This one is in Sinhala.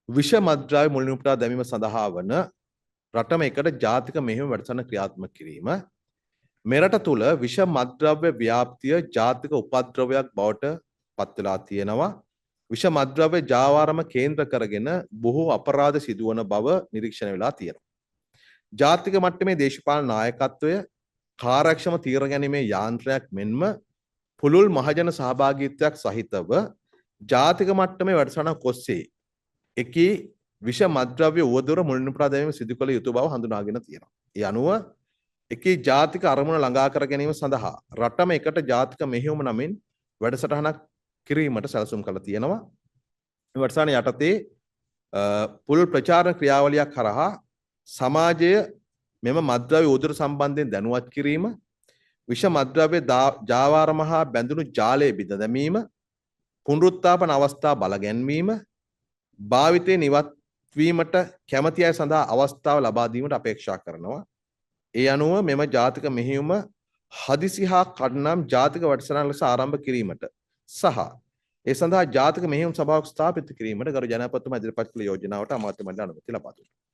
විෂ මද්ද්‍රව්‍ය මුලින් උපුටා දැමීම සඳහා වන රටම එකට ජාතික මෙහෙයුම් වැඩසටහන ක්‍රියාත්මක කිරීම මෙරට තුළ විෂ මද්ද්‍රව්‍ය ව්‍යාප්තිය ජාතික උපද්‍රවයක් බවට පත් වෙලා තියෙනවා. විෂ මද්ද්‍රව්‍ය ජාවාරම කේන්ද්‍ර කරගෙන බොහෝ අපරාධ සිදුවන බව නිරීක්ෂණය වෙලා තියෙනවා. ජාතික මට්ටමේ දේශපාලන නායකත්වය කාර්යක්ෂම තීරණ ගැනීමේ යාන්ත්‍රයක් මෙන්ම පුළුල් මහජන සහභාගීත්වයක් සහිතව ජාතික මට්ටමේ වැඩසටහනක් ඔස්සේ එකී විෂ මද්ද්‍රව්‍ය උවදුර මුලින් උපුටා දැමීම සිදු කළ යුතු බව හඳුනාගෙන තියෙනවා. ඒ අනුව එකී ජාතික අරමුණ ළඟා කර ගැනීම සඳහා රටම එකට ජාතික මෙහෙයුම නමින් වැඩසටහනක් කිරීමට සැලසුම් කළ තියෙනවා. මේ වැඩසටහන යටතේ පුළුල් ප්‍රචාරණ ක්‍රියාවලියක් කරහා සමාජය මෙම මද්ද්‍රව්‍ය උවදුර සම්බන්ධයෙන් දැනුවත් කිරීම, විෂ මද්ද්‍රව්‍ය ජාවාරම හා බැඳුණු ජාලය බිඳ දැමීම, පුනරුත්ථාපන අවස්ථා බල ගැන්වීම, භාවිතයේ නිවත්වීමට කැමැති අය සඳහා අවස්ථාව ලබා දීමට අපේක්ෂා කරනවා. ඒ අනුව මෙම ජාතික මෙහෙයුම හදිසි හා කඩනම් ජාතික වැඩසටහන ලෙස ආරම්භ කිරීමට සහ ඒ සඳහා ජාතික මෙහෙයුම් සභාවක් ස්ථාපිත කිරීමට ගරු ජනාධිපතිතුමා ඉදිරිපත් කළ යෝජනාවට අමාත්‍ය මණ්ඩලය අනුමැතිය ලබා දුන්නා.